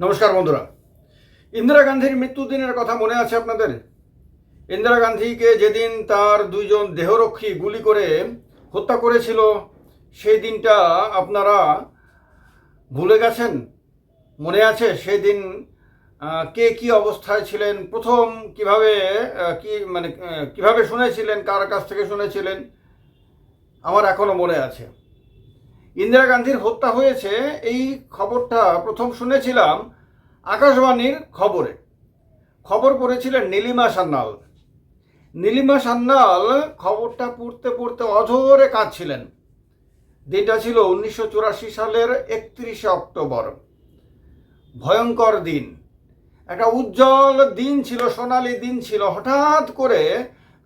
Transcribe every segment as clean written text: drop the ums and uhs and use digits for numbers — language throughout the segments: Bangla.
নমস্কার বন্ধুরা। ইন্দিরা গান্ধীর মৃত্যুদিনের কথা মনে আছে আপনাদের? ইন্দিরা গান্ধীকে যেদিন তার দুইজন দেহরক্ষী গুলি করে হত্যা করেছিল, সেই দিনটা আপনারা ভুলে গেছেন? মনে আছে সেই দিন কে কি অবস্থায় ছিলেন, প্রথম কিভাবে কিভাবে শুনেছিলেন, কার কাছ থেকে শুনেছিলেন? আমার এখনো মনে আছে। ইন্দিরা গান্ধীর হত্যা হয়েছে এই খবরটা প্রথম শুনেছিলাম আকাশবাণীর খবর পড়েছিলেন নীলিমা সান্যাল। নীলিমা সান্যাল খবরটা পড়তে পড়তে অঝোরে কাঁদছিলেন। দিনটা ছিল 1984 সালের 31শে অক্টোবর। ভয়ঙ্কর দিন, একটা উজ্জ্বল দিন ছিল, সোনালি দিন ছিল। হঠাৎ করে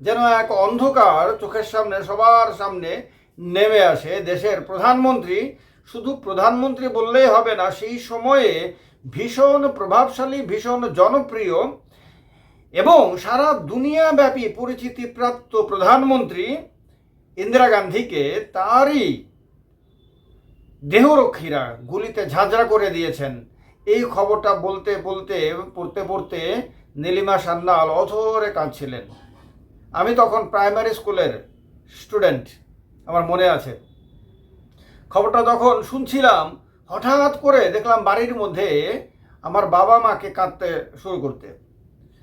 যেন এক অন্ধকার চোখের সামনে, সবার সামনে নেমে আসে। দেশের প্রধানমন্ত্রী, শুধু প্রধানমন্ত্রী বললেই হবে না, সেই সময়ে ভীষণ প্রভাবশালী, ভীষণ জনপ্রিয় এবং সারা দুনিয়াব্যাপী পরিচিতিপ্রাপ্ত প্রধানমন্ত্রী ইন্দিরা গান্ধীকে তারই দেহরক্ষীরা গুলিতে ঝাঁঝরা করে দিয়েছেন। এই খবরটা পড়তে পড়তে নীলিমা সান্যাল অঝোরে কাঁদছিলেন। আমি তখন প্রাইমারি স্কুলের স্টুডেন্ট, আমার মনে আছে। খবরটা যখন শুনছিলাম, হঠাৎ করে দেখলাম বাড়ির মধ্যে আমার বাবা মাকে কাঁদতে শুরু করতে।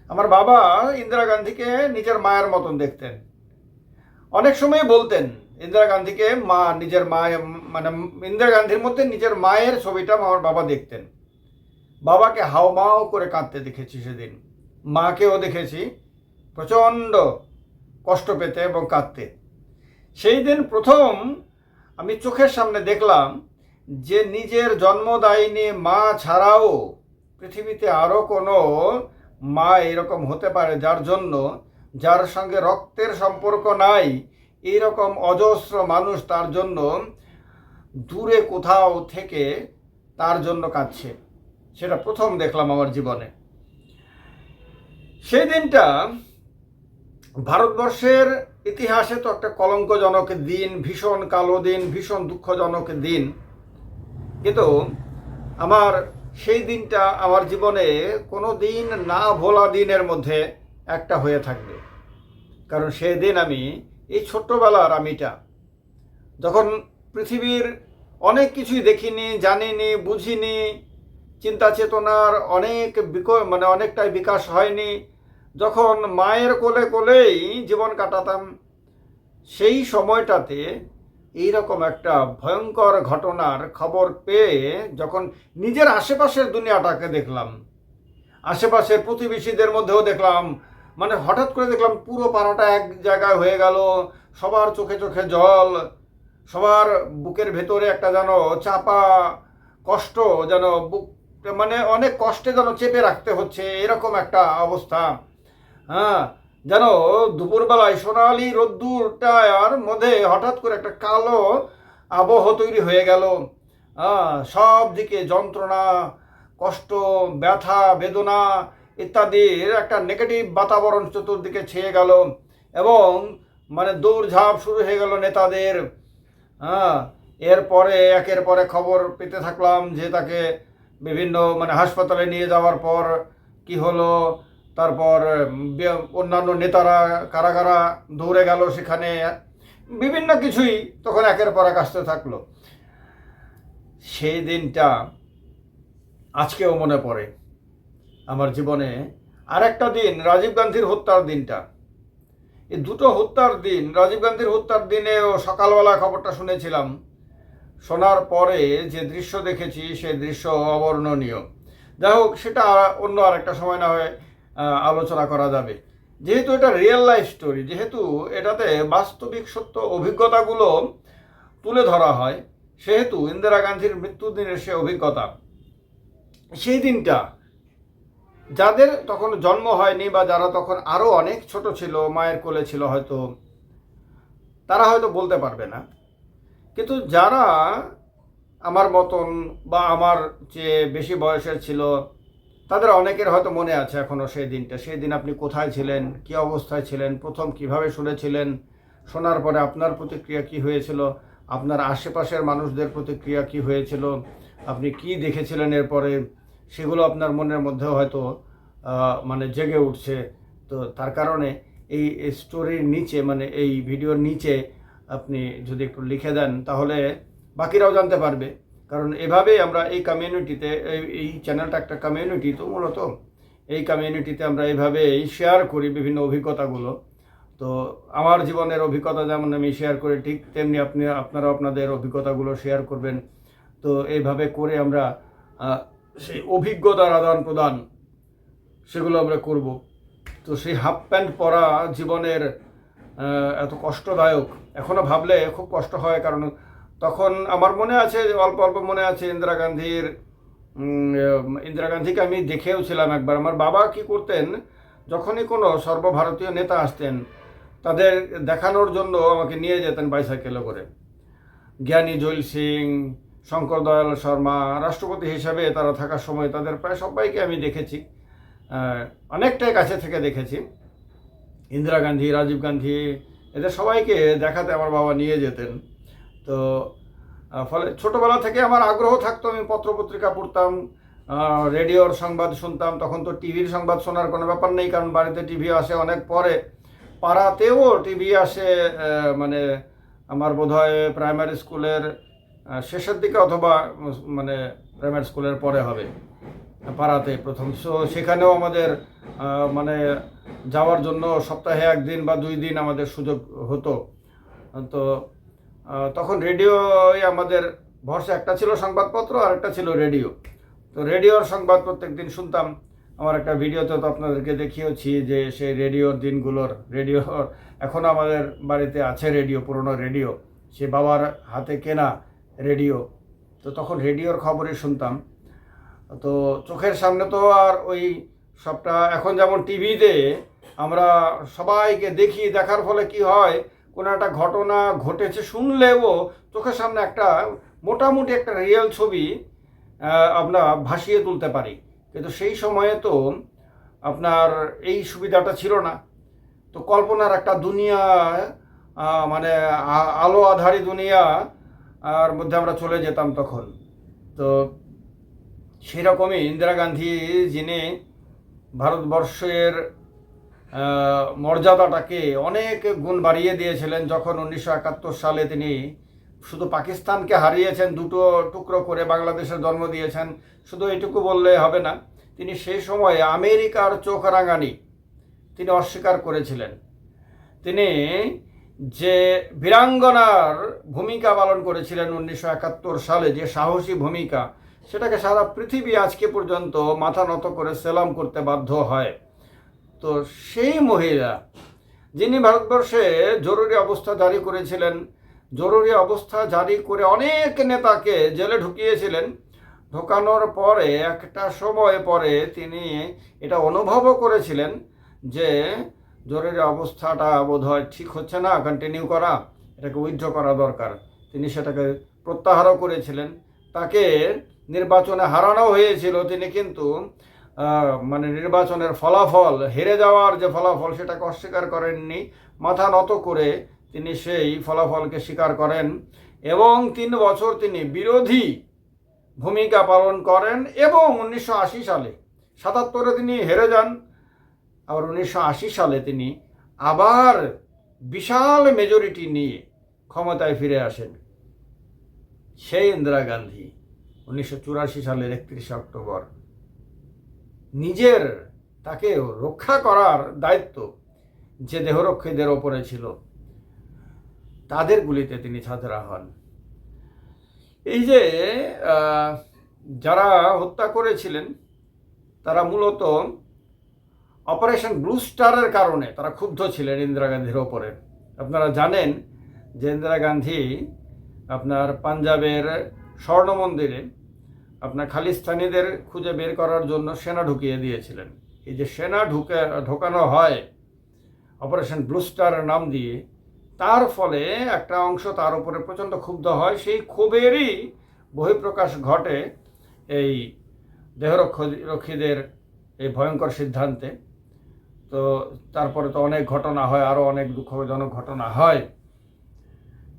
আমার বাবা ইন্দিরা গান্ধীকে নিজের মায়ের মতন দেখতেন। অনেক সময় বলতেন ইন্দিরা গান্ধীকে মা, নিজের মা, মানে ইন্দিরা গান্ধীর মধ্যে নিজের মায়ের ছবিটা আমার বাবা দেখতেন। বাবাকে হাওমাও করে কাঁদতে দেখেছি সেদিন। মাকেও দেখেছি প্রচণ্ড কষ্ট পেতে এবং কাঁদতে। সেই দিন প্রথম আমি চোখের সামনে দেখলাম যে নিজের জন্মদায়িনী মা ছাড়াও পৃথিবীতে আরও কোনো মা এরকম হতে পারে, যার সঙ্গে রক্তের সম্পর্ক নাই। এইরকম অজস্র মানুষ তার জন্য দূরে কোথাও থেকে তার জন্য কাঁদছে। সেটা প্রথম দেখলাম আমার জীবনে। সেই দিনটা ভারতবর্ষের ইতিহাসে তো একটা কলঙ্কজনক দিন, ভীষণ কালো দিন, ভীষণ দুঃখজনক দিন। কিন্তু আমার সেই দিনটা আমার জীবনে কোনো দিন না ভোলা দিনের মধ্যে একটা হয়ে থাকবে। কারণ সেই দিন আমি, এই ছোট্টবেলার আমিটা, যখন পৃথিবীর অনেক কিছুই দেখিনি, জানিনি, বুঝিনি, চিন্তা চেতনার অনেকটাই বিকাশ হয়নি, যখন মায়ের কোলেই জীবন কাটাতাম, সেই সময়টাতে এইরকম একটা ভয়ঙ্কর ঘটনার খবর পেয়ে যখন নিজের আশেপাশের দুনিয়াটাকে দেখলাম, আশেপাশের প্রতিবেশীদের মধ্যেও দেখলাম, হঠাৎ করে দেখলাম পুরো পাড়াটা এক জায়গায় হয়ে গেল। সবার চোখে চোখে জল, সবার বুকের ভেতরে একটা যেন চাপা কষ্ট, যেন বুক অনেক কষ্টে যেন চেপে রাখতে হচ্ছে, এরকম একটা অবস্থা। যেন দুপুরবেলায় সোনালি রোদ্দুরটার মধ্যে হঠাৎ করে একটা কালো আবহ তৈরি হয়ে গেল। সব দিকে যন্ত্রণা, কষ্ট, ব্যথা, বেদনা ইত্যাদির একটা নেগেটিভ বাতাবরণ চতুর্দিকে ছেয়ে গেল এবং দৌড়ঝাঁপ শুরু হয়ে গেল নেতাদের। এরপরে একের পরে খবর পেতে থাকলাম যে তাকে বিভিন্ন হাসপাতালে নিয়ে যাওয়ার পর কি হলো, তারপর অন্যান্য নেতারা কারা কারা দৌড়ে গেল সেখানে, বিভিন্ন কিছুই তখন একের পর এক আসতে থাকলো। সেই দিনটা আজকেও মনে পড়ে আমার জীবনে। আর একটা দিন, রাজীব গান্ধীর হত্যার দিনটা। এই দুটো হত্যার দিন, রাজীব গান্ধীর হত্যার দিনেও সকালবেলা খবরটা শুনেছিলাম। শোনার পরে যে দৃশ্য দেখেছি, সে দৃশ্য অবর্ণনীয়। যাই হোক, সেটা অন্য আর একটা সময় না হয়ে আলোচনা করা যাবে। যেহেতু এটা রিয়েল লাইফ স্টোরি, যেহেতু এটাতে বাস্তবিক সত্য অভিজ্ঞতাগুলো তুলে ধরা হয়, সেহেতু ইন্দিরা গান্ধীর মৃত্যুদিনের সে অভিজ্ঞতা, সেই দিনটা যাদের তখন জন্ম হয়নি বা যারা তখন আরও অনেক ছোট ছিল, মায়ের কোলে ছিল, হয়তো তারা হয়তো বলতে পারবে না। কিন্তু যারা আমার মতন বা আমার চেয়ে বেশি বয়সের ছিল, তাদের অনেকের হয়তো মনে আছে এখনও সেই দিনটা। সেই দিন আপনি কোথায় ছিলেন, কী অবস্থায় ছিলেন, প্রথম কিভাবে শুনেছিলেন, শোনার পরে আপনার প্রতিক্রিয়া কী হয়েছিল, আপনার আশেপাশের মানুষদের প্রতিক্রিয়া কী হয়েছিল, আপনি কি দেখেছিলেন এরপরে, সেগুলো আপনার মনের মধ্যে হয়তো মানে জেগে উঠছে। তো তার কারণে এই স্টোরির নিচে, মানে এই ভিডিওর নিচে আপনি যদি একটু লিখে দেন তাহলে বাকিরাও জানতে পারবে। কারণ এভাবেই আমরা এই কমিউনিটিতে, এই চ্যানেলটা একটা কমিউনিটি, তো মূলত এই কমিউনিটিতে আমরা এইভাবেই শেয়ার করি বিভিন্ন অভিজ্ঞতাগুলো। তো আমার জীবনের অভিজ্ঞতা যেমন আমি শেয়ার করি, ঠিক তেমনি আপনারা আপনাদের অভিজ্ঞতাগুলো শেয়ার করবেন। তো এইভাবে করে আমরা সেই অভিজ্ঞতার আদান প্রদান সেগুলো আমরা করব। তো সেই হাফ প্যান্ট পরা জীবনের এত কষ্টদায়ক, এখনও ভাবলে খুব কষ্ট হয়। কারণ তখন আমার মনে আছে, অল্প অল্প মনে আছে, ইন্দিরা গান্ধীকে আমি দেখেও ছিলাম একবার। আমার বাবা কি করতেন, যখনই কোনো সর্বভারতীয় নেতা আসতেন তাদের দেখানোর জন্য আমাকে নিয়ে যেতেন বাইসাইকেলে করে। জ্ঞানী জৈল সিং, শঙ্কর দয়াল শর্মা, রাষ্ট্রপতি হিসাবে তারা থাকার সময় তাদের প্রায় সবাইকে আমি দেখেছি, অনেকটাই কাছে থেকে দেখেছি। ইন্দিরা গান্ধী, রাজীব গান্ধী, এদের সবাইকে দেখাতে আমার বাবা নিয়ে যেতেন। তো ফলে ছোটোবেলা থেকে আমার আগ্রহ থাকতো, আমি পত্রপত্রিকা পড়তাম, রেডিওর সংবাদ শুনতাম। তখন তো টিভির সংবাদ শোনার কোনো ব্যাপার নেই, কারণ বাড়িতে টিভি আসে অনেক পরে। পাড়াতেও টিভি আসে, মানে আমার বোধহয় প্রাইমারি স্কুলের শেষের দিকে, অথবা মানে প্রাইমারি স্কুলের পরে হবে, পাড়াতে প্রথম। সো সেখানেও আমাদের মানে যাওয়ার জন্য সপ্তাহে 1 দিন বা 2 দিন আমাদের সুযোগ হতো। তো তখন রেডিওই আমাদের ভরসা, একটা ছিল সংবাদপত্র আর একটা ছিল রেডিও। তো রেডিওর সংবাদ প্রত্যেক দিন শুনতাম। আমার একটা ভিডিওতে তো আপনাদেরকে দেখিয়েছি যে সেই রেডিওর দিনগুলোর, রেডিওর এখনও আমাদের বাড়িতে আছে রেডিও, পুরনো রেডিও, সে বাবার হাতে কেনা রেডিও। তো তখন রেডিওর খবরই শুনতাম। তো চোখের সামনে তো আর ওই সবটা, এখন যেমন টিভিতে আমরা সবাইকে দেখি, দেখার ফলে কি হয়, কোনো একটা ঘটনা ঘটেছে শুনলেও চোখের সামনে একটা মোটামুটি একটা রিয়েল ছবি আমরা ভাসিয়ে তুলতে পারি। কিন্তু সেই সময়ে তো আপনার এই সুবিধাটা ছিল না। তো কল্পনার একটা দুনিয়া, মানে আলো আধারী দুনিয়া আর মধ্যে আমরা চলে যেতাম তখন। তো সেরকমই ইন্দিরা গান্ধী, যিনি ভারতবর্ষের মর্যাদাটাকে অনেক গুণ বাড়িয়ে দিয়েছিলেন, যখন 1971 সালে তিনি শুধু পাকিস্তানকে হারিয়েছেন, 2 টুকরো করে বাংলাদেশের জন্ম দিয়েছেন। শুধু এটুকু বললে হবে না, তিনি সেই সময়ে আমেরিকার চোখ রাঙানি তিনি অস্বীকার করেছিলেন। তিনি যে বীরাঙ্গনার ভূমিকা পালন করেছিলেন 1971 সালে, যে সাহসী ভূমিকা, সেটাকে সারা পৃথিবী আজকে পর্যন্ত মাথা নত করে সেলাম করতে বাধ্য হয়। তো সেই মহিলা, যিনি ভারতবর্ষে জরুরি অবস্থা জারি করেছিলেন, জরুরি অবস্থা জারি করে অনেক নেতাকে জেলে ঢুকিয়েছিলেন, ঢোকানোর পরে একটা সময় পরে তিনি এটা অনুভবও করেছিলেন যে জরুরি অবস্থাটা বোধহয় ঠিক হচ্ছে না কন্টিনিউ করা, এটাকে উইথড্র করা দরকার। তিনি সেটাকে প্রত্যাহারও করেছিলেন। তাকে নির্বাচনে হারানো হয়েছিল, তিনি কিন্তু মানে নির্বাচনের ফলাফল, হেরে যাওয়ার যে ফলাফল, সেটাকে অস্বীকার করেননি। মাথা নত করে তিনি সেই ফলাফলকে স্বীকার করেন এবং 3 বছর তিনি বিরোধী ভূমিকা পালন করেন। এবং 1980 সালে, 77-এ তিনি হেরে যান, আবার 1980 সালে তিনি আবার বিশাল মেজরিটি নিয়ে ক্ষমতায় ফিরে আসেন। সেই ইন্দিরা গান্ধী 1984 সালের 31 অক্টোবর নিজের, তাকে রক্ষা করার দায়িত্ব যে দেহরক্ষীদের ওপরে ছিল, তাদের গুলিতে তিনি ছাতরা হন। এই যে যারা হত্যা করেছিলেন তারা মূলত অপারেশন ব্লু স্টারের কারণে তারা ক্ষুব্ধ ছিলেন ইন্দিরা গান্ধীর ওপরে। আপনারা জানেন যে ইন্দিরা গান্ধী আপনার পাঞ্জাবের স্বর্ণ মন্দিরে আপনার খালিস্তানিদের খুঁজে বের করার জন্য সেনা ঢুকিয়ে দিয়েছিলেন। এই যে সেনা ঢোকানো হয় অপারেশন ব্লু স্টারের নাম দিয়ে, তার ফলে একটা অংশ তার উপরে প্রচণ্ড ক্ষুব্ধ হয়। সেই ক্ষোভেরই বহিঃপ্রকাশ ঘটে এই দেহরক্ষীদের এই ভয়ঙ্কর সিদ্ধান্তে। তো তারপরে তো অনেক ঘটনা হয়, আরও অনেক দুঃখজনক ঘটনা হয়।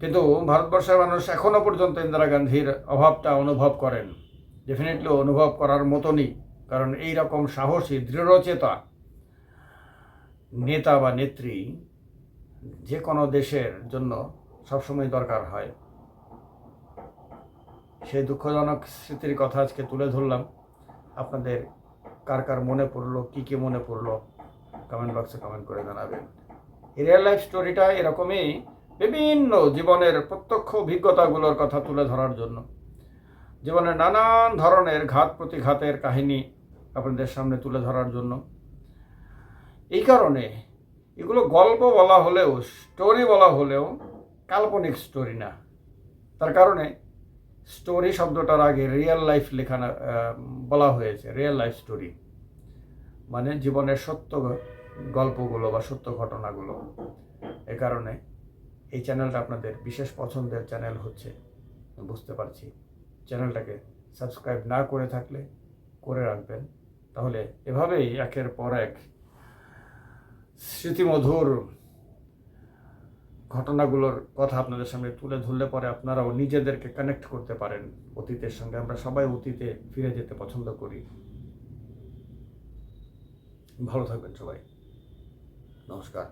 কিন্তু ভারতবর্ষের মানুষ এখনও পর্যন্ত ইন্দিরা গান্ধীর অভাবটা অনুভব করেন, যে ডেফিনেটলি অনুভব করার মতনই, কারণ এই রকম সাহসী দৃঢ়চেতা নেতা বা নেত্রী যে কোনো দেশের জন্য সবসময় দরকার হয়। সেই দুঃখজনক স্মৃতির কথা আজকে তুলে ধরলাম। আপনাদের কার কার মনে পড়লো, কী মনে পড়লো, কমেন্ট বক্সে কমেন্ট করে জানাবেন। এই রিয়েল লাইফ স্টোরিটা এরকমই বিভিন্ন জীবনের প্রত্যক্ষ অভিজ্ঞতাগুলোর কথা তুলে ধরার জন্য, জীবনের নানান ধরনের ঘাত প্রতিঘাতের কাহিনী আপনাদের সামনে তুলে ধরার জন্য। এই কারণে এগুলো গল্প বলা হলেও, স্টোরি বলা হলেও কাল্পনিক স্টোরি না। তার কারণে স্টোরি শব্দটার আগে রিয়েল লাইফ বলা হয়েছে। রিয়েল লাইফ স্টোরি মানে জীবনের সত্য গল্পগুলো বা সত্য ঘটনাগুলো। এ কারণে এই চ্যানেলটা আপনাদের বিশেষ পছন্দের চ্যানেল হচ্ছে, বুঝতে পারছি। চ্যানেলটাকে সাবস্ক্রাইব না করে থাকলে করে রাখবেন, তাহলে এভাবেই একের পর এক স্মৃতিমধুর ঘটনাগুলোর কথা আপনাদের সামনে তুলে ধরলে পরে আপনারাও নিজেদেরকে কানেক্ট করতে পারেন অতীতের সঙ্গে। আমরা সবাই অতীতে ফিরে যেতে পছন্দ করি। ভালো থাকবেন সবাই, নমস্কার।